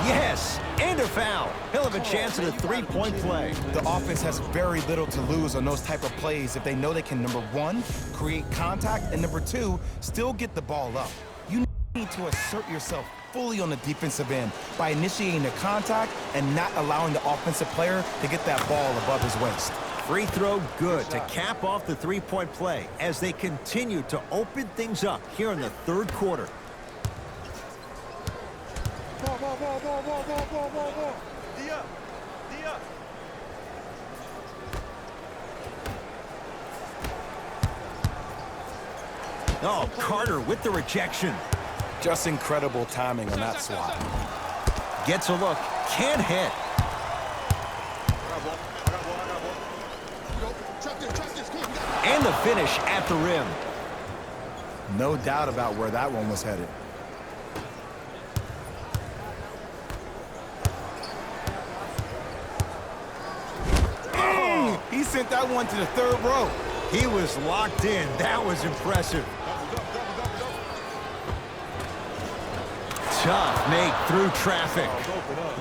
Yes, and a foul. He'll have a chance at a three-point play. The offense has very little to lose on those type of plays if they know they can, number one, create contact, and number two, still get the ball up. You need to assert yourself fully on the defensive end by initiating the contact and not allowing the offensive player to get that ball above his waist. Free throw good to cap off the three-point play as they continue to open things up here in the third quarter. Oh, Carter with the rejection. Just incredible timing on that swat. Gets a look, can't hit. And the finish at the rim. No doubt about where that one was headed. He sent that one to the third row. He was locked in. That was impressive. Tough make through traffic.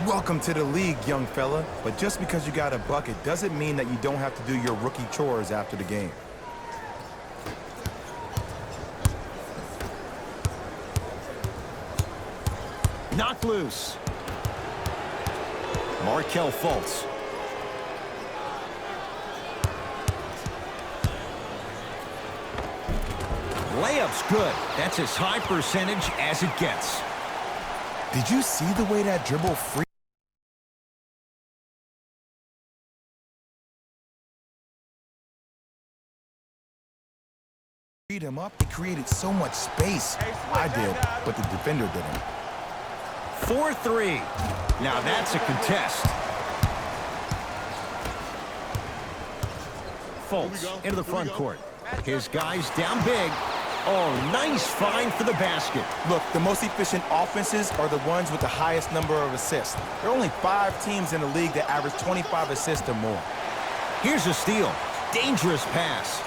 Welcome to the league, young fella. But just because you got a bucket doesn't mean that you don't have to do your rookie chores after the game. Knocked loose. Markelle Fultz. Layup's good. That's as high percentage as it gets. Did you see the way that dribble freed him up? It created so much space. I did, but the defender didn't. 4-3. Now that's a contest. Fultz into the front court. His guys down big. Oh, nice find for the basket. Look, the most efficient offenses are the ones with the highest number of assists. There are only 5 teams in the league that average 25 assists or more. Here's a steal. Dangerous pass.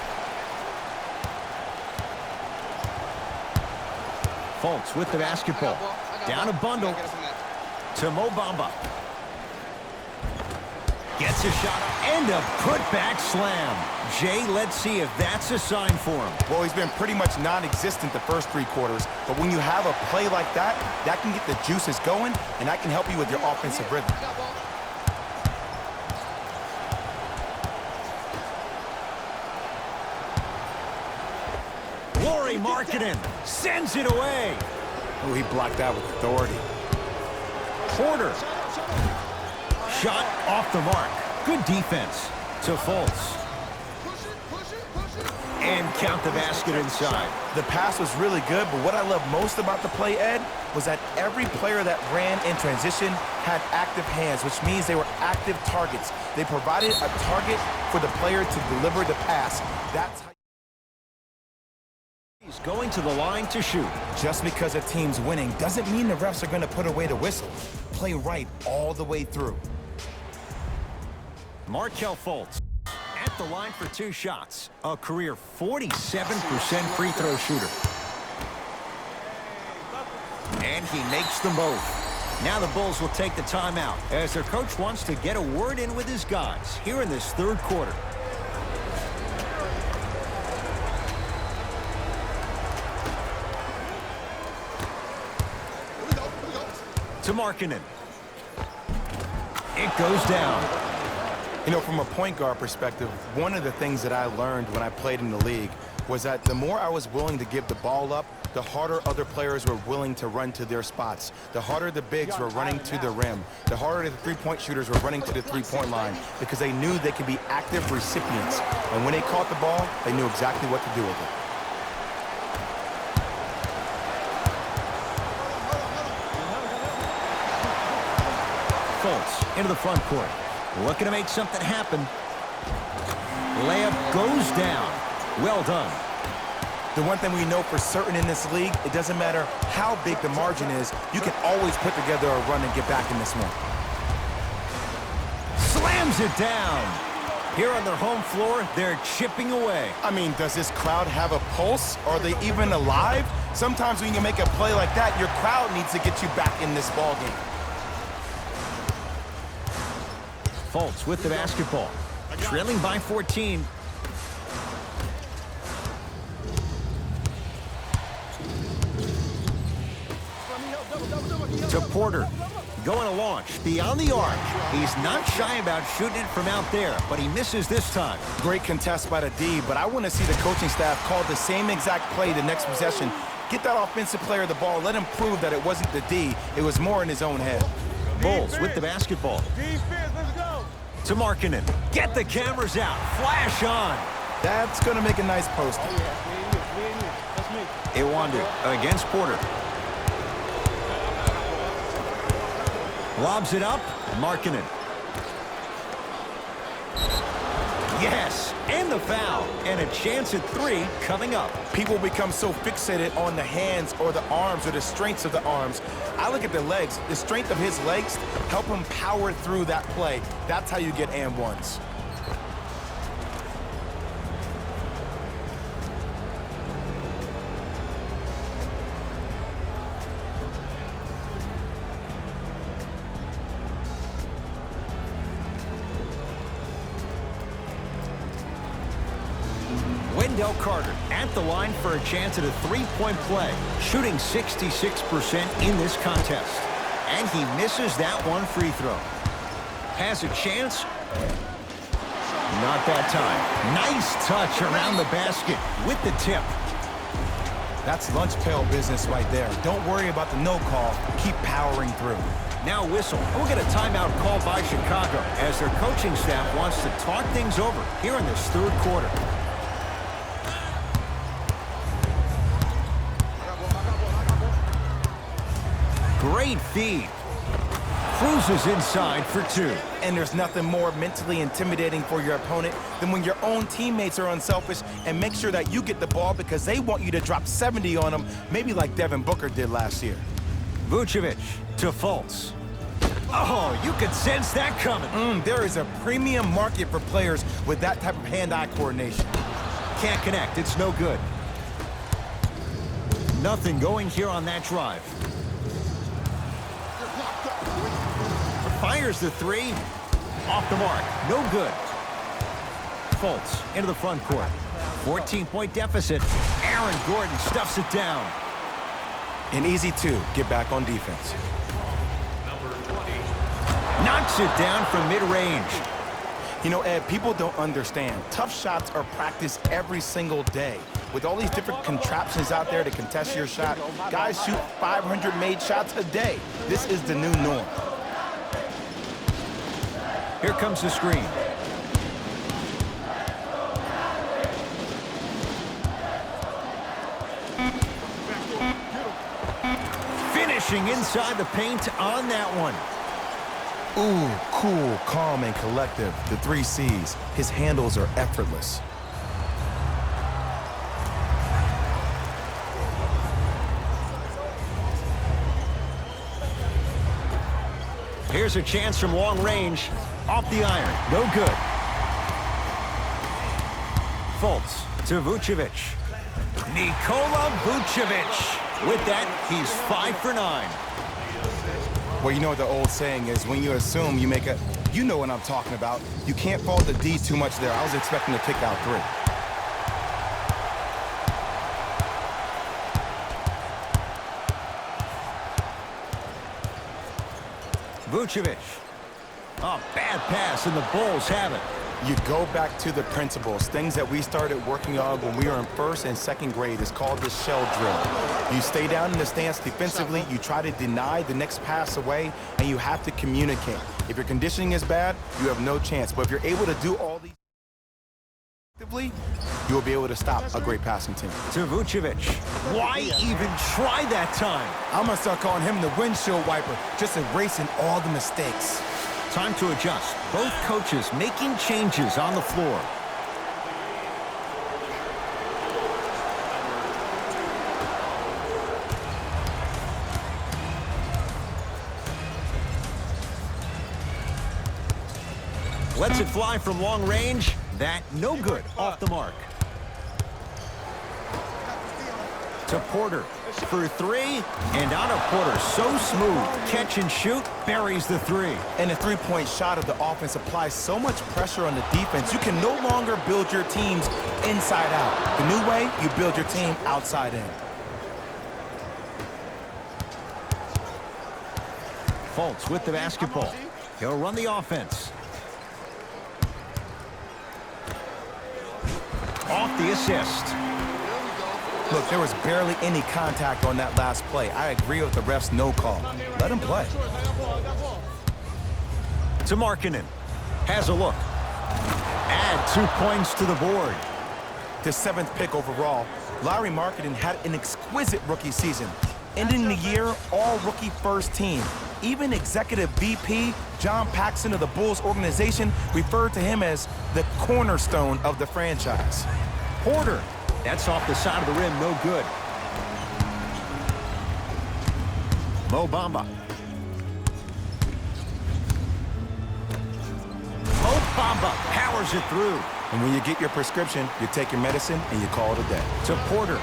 Fultz with the basketball. Down a bundle to Mo Bamba. Gets a shot and a putback slam. Jay, let's see if that's a sign for him. Well, he's been pretty much non-existent the first 3 quarters, but when you have a play like that, that can get the juices going, and that can help you with your offensive rhythm. Lauri Markkanen sends it away. Oh, he blocked that with authority. Porter. Shot off the mark. Good defense to Fultz. And count the basket inside. The pass was really good, but what I love most about the play, Ed, was that every player that ran in transition had active hands, which means they were active targets. They provided a target for the player to deliver the pass. That's how he's going to the line to shoot. Just because a team's winning doesn't mean the refs are going to put away the whistle. Play right all the way through. Markelle Fultz at the line for 2 shots. A career 47% free throw shooter. And he makes them both. Now the Bulls will take the timeout as their coach wants to get a word in with his guys here in this third quarter. To Markkanen. It goes down. You know, from a point guard perspective, one of the things that I learned when I played in the league was that the more I was willing to give the ball up, the harder other players were willing to run to their spots. The harder the bigs were running to the rim. The harder the three-point shooters were running to the three-point line because they knew they could be active recipients. And when they caught the ball, they knew exactly what to do with it. Fultz into the front court. Looking to make something happen. Layup goes down. Well done. The one thing we know for certain in this league, it doesn't matter how big the margin is, you can always put together a run and get back in this one. Slams it down. Here on their home floor, they're chipping away. I mean, does this crowd have a pulse? Are they even alive? Sometimes when you make a play like that, your crowd needs to get you back in this ball game. Fultz with the basketball. Trailing by 14. To Porter. Going to launch beyond the arc. He's not shy about shooting it from out there, but he misses this time. Great contest by the D, but I want to see the coaching staff call the same exact play the next possession. Get that offensive player the ball. Let him prove that it wasn't the D. It was more in his own head. Bulls with the basketball. Defense, let's go. To Markkanen. Get the cameras out. Flash on. That's going to make a nice post. That's me. Iwandu against Porter. Lobs it up. Markkanen. Yes, and the foul. And a chance at 3 coming up. People become so fixated on the hands or the arms or the strengths of the arms. I look at the legs. The strength of his legs help him power through that play. That's how you get and ones. Wendell Carter at the line for a chance at a three-point play, shooting 66% in this contest. And he misses that one free throw. Has a chance. Not that time. Nice touch around the basket with the tip. That's lunch pail business right there. Don't worry about the no call. Keep powering through. Now whistle. We'll get a timeout called by Chicago as their coaching staff wants to talk things over here in this third quarter. Great feed. Cruises inside for 2. And there's nothing more mentally intimidating for your opponent than when your own teammates are unselfish and make sure that you get the ball because they want you to drop 70 on them, maybe like Devin Booker did last year. Vucevic to Fultz. Oh, you could sense that coming. There is a premium market for players with that type of hand-eye coordination. Can't connect. It's no good. Nothing going here on that drive. Fires the 3. Off the mark. No good. Fultz into the front court. 14-point deficit. Aaron Gordon stuffs it down. An easy 2. Get back on defense. Knocks it down from mid-range. You know, Ed, people don't understand. Tough shots are practiced every single day. With all these different contraptions out there to contest your shot, guys shoot 500 made shots a day. This is the new norm. Here comes the screen. Finishing inside the paint on that one. Ooh, cool, calm, and collective. The 3 C's. His handles are effortless. Here's a chance from long range. Off the iron. No good. Fultz to Vucevic. Nikola Vucevic. With that, he's 5 for 9. Well, you know what the old saying is, when you assume you make a... You know what I'm talking about. You can't fault the D too much there. I was expecting to kick out 3. Vucevic. Oh, bad pass, and the Bulls have it. You go back to the principles, things that we started working on when we were in 1st and 2nd grade. It's called the shell drill. You stay down in the stance defensively, you try to deny the next pass away, and you have to communicate. If your conditioning is bad, you have no chance. But if you're able to do all these effectively, you will be able to stop a great passing team. To Vucevic. Why even try that time? I'm going to start calling him the windshield wiper, just erasing all the mistakes. Time to adjust. Both coaches making changes on the floor. Lets it fly from long range. That no good, off the mark. To Porter for three, and on a Porter, so smooth. Catch and shoot, buries the three. And the three-point shot of the offense applies so much pressure on the defense, you can no longer build your teams inside out. The new way, you build your team outside in. Fultz with the basketball. He'll run the offense. Off the assist. Look, there was barely any contact on that last play. I agree with the ref's no call. Let him play. To Markkanen. Has a look. Add 2 points to the board. The 7th pick overall, Lauri Markkanen had an exquisite rookie season. Ending the year, all-rookie first team. Even executive VP John Paxson of the Bulls organization referred to him as the cornerstone of the franchise. Porter. That's off the side of the rim, no good. Mo Bamba. Mo Bamba powers it through. And when you get your prescription, you take your medicine and you call it a day. To Porter.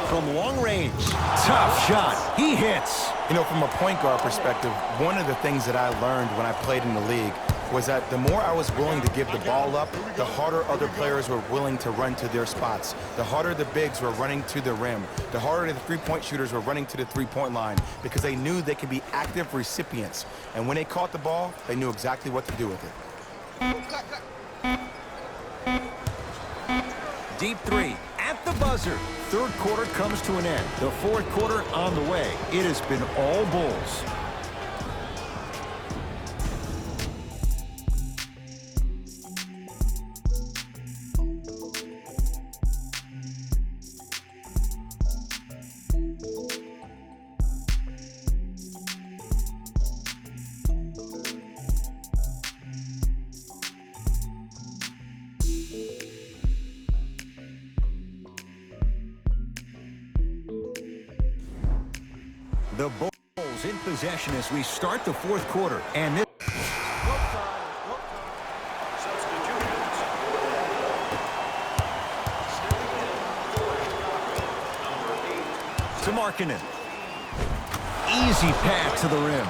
From long range. Tough shot. He hits. You know, from a point guard perspective, one of the things that I learned when I played in the league was that the more I was willing to give the ball up, the harder other players were willing to run to their spots. The harder the bigs were running to the rim. The harder the three-point shooters were running to the three-point line because they knew they could be active recipients. And when they caught the ball, they knew exactly what to do with it. Deep three at the buzzer. Third quarter comes to an end. The fourth quarter on the way. It has been all Bulls. The Bulls in possession as we start the fourth quarter. And this to Markkanen. Easy pass to the rim.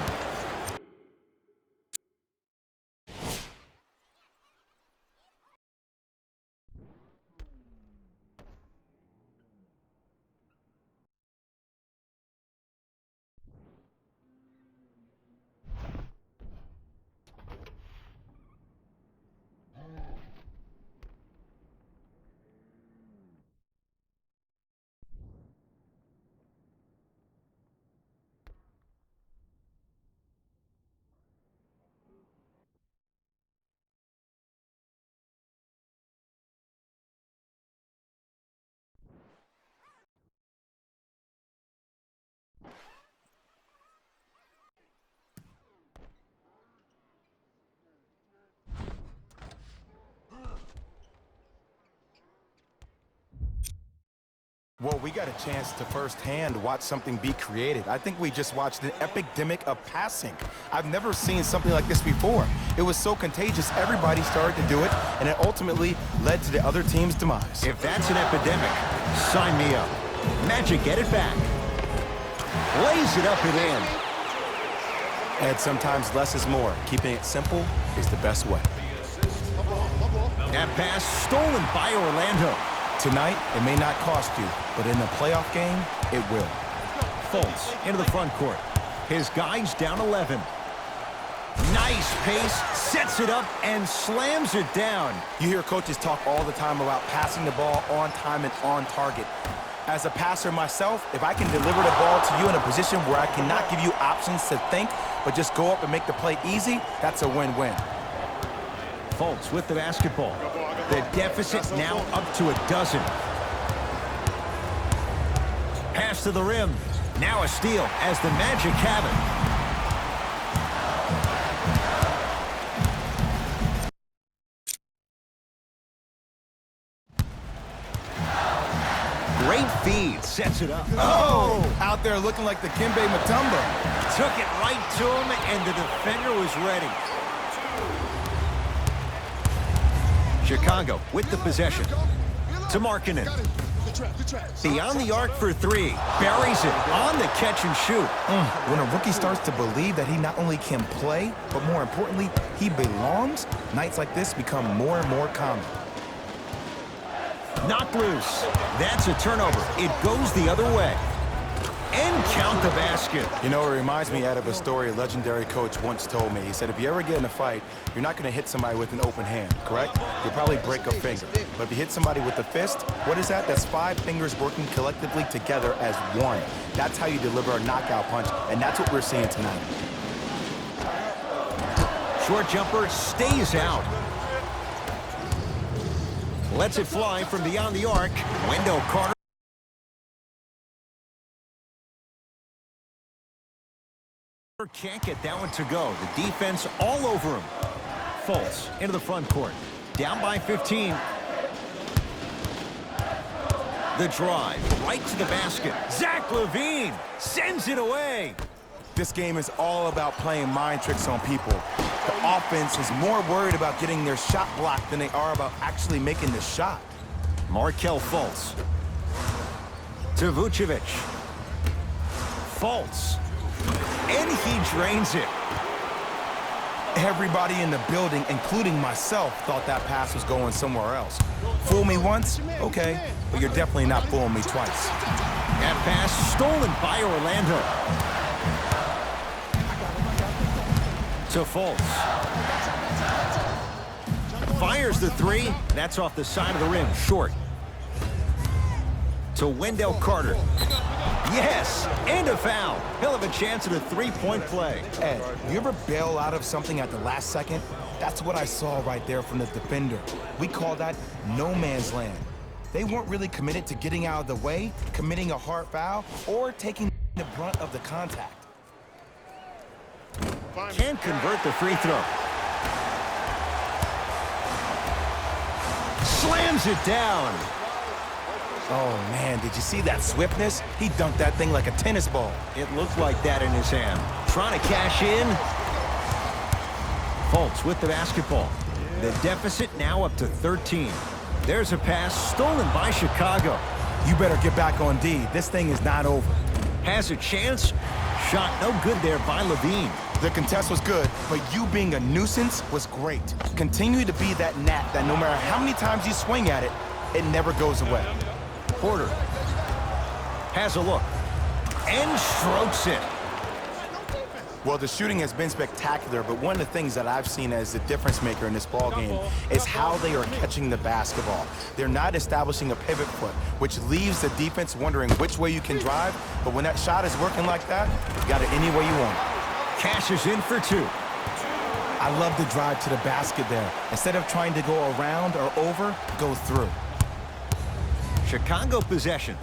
Well, we got a chance to firsthand watch something be created. I think we just watched an epidemic of passing. I've never seen something like this before. It was so contagious, everybody started to do it, and it ultimately led to the other team's demise. If that's an epidemic, sign me up. Magic, get it back. Lays it up and in. And sometimes less is more. Keeping it simple is the best way. That pass stolen by Orlando. Tonight, it may not cost you, but in the playoff game, it will. Fultz into the front court. His guys down 11. Nice pace, sets it up, and slams it down. You hear coaches talk all the time about passing the ball on time and on target. As a passer myself, if I can deliver the ball to you in a position where I cannot give you options to think, but just go up and make the play easy, that's a win-win. Fultz with the basketball. The deficit now up to a dozen. Pass to the rim. Now a steal as the Magic have it. Great Great feed. Sets it up. Oh! Out there looking like the Kimbe Mutombo. Took it right to him, and the defender was ready. Chicago with the possession. To Markkanen. Beyond the arc for three. Buries it on the catch and shoot. When a rookie starts to believe that he not only can play, but more importantly, he belongs, nights like this become more and more common. Knocked loose. That's a turnover. It goes the other way. And count the basket. You know, it reminds me out of a story a legendary coach once told me. He said, if you ever get in a fight, you're not going to hit somebody with an open hand, correct? You'll probably break a finger. But if you hit somebody with a fist, what is that? That's 5 fingers working collectively together as one. That's how you deliver a knockout punch, and that's what we're seeing tonight. Short jumper stays out. Lets it fly from beyond the arc. Wendell Carter. Can't get that one to go. The defense all over him. Fultz into the front court. Down by 15. The drive right to the basket. Zach LaVine sends it away. This game is all about playing mind tricks on people. The offense is more worried about getting their shot blocked than they are about actually making the shot. Markelle Fultz. To Vucevic. Fultz. And he drains it. Everybody in the building, including myself, thought that pass was going somewhere else. Fool me once? Okay. But you're definitely not fooling me twice. That pass stolen by Orlando. To Fultz. Fires the three. That's off the side of the rim. Short. To Wendell Carter. Yes, and a foul. He'll have a chance at a three-point play. Ed, you ever bail out of something at the last second? That's what I saw right there from the defender. We call that no man's land. They weren't really committed to getting out of the way, committing a hard foul, or taking the brunt of the contact. Can't convert the free throw. Slams it down. Oh, man, did you see that swiftness? He dunked that thing like a tennis ball. It looked like that in his hand. Trying to cash in. Fultz with the basketball. The deficit now up to 13. There's a pass stolen by Chicago. You better get back on D. This thing is not over. Has a chance. Shot no good there by LaVine. The contest was good, but you being a nuisance was great. Continue to be that gnat that no matter how many times you swing at it, it never goes away. Porter has a look and strokes it. Well, the shooting has been spectacular, but one of the things that I've seen as the difference maker in this ballgame is how they are catching the basketball. They're not establishing a pivot foot, which leaves the defense wondering which way you can drive, but when that shot is working like that, you got it any way you want. Cashes in for two. I love the drive to the basket there. Instead of trying to go around or over, go through. Chicago possession.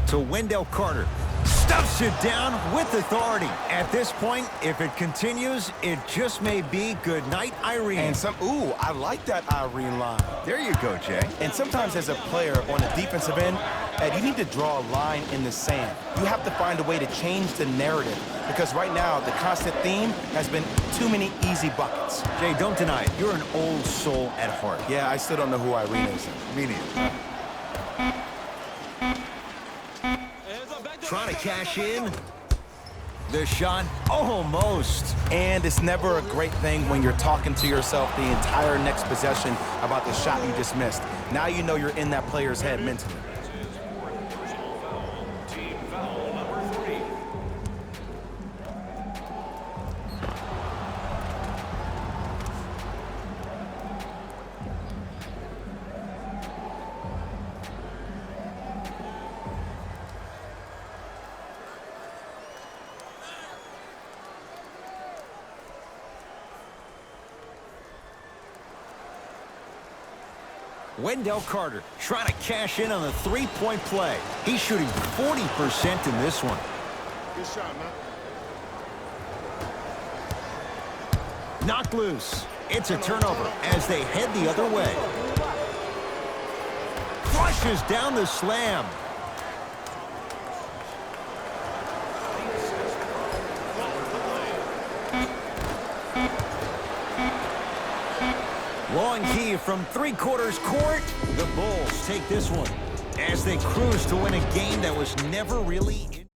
To Wendell Carter. Stuffs it down with authority. At this point, if it continues, it just may be good night, Irene. And ooh, I like that Irene line. There you go, Jay. And sometimes as a player on the defensive end, Ed, you need to draw a line in the sand. You have to find a way to change the narrative because right now the constant theme has been too many easy buckets. Jay, don't deny it. You're an old soul at heart. Yeah, I still don't know who Irene is. Me neither. Trying to cash in. The shot almost. And it's never a great thing when you're talking to yourself the entire next possession about the shot you just missed. Now you know you're in that player's head mentally. Wendell Carter trying to cash in on the three-point play. He's shooting 40% in this one. Good shot, man. Knocked loose. It's a turnover as they head the other way. flushes down the slam. Long key from three-quarters court. The Bulls take this one as they cruise to win a game that was never really in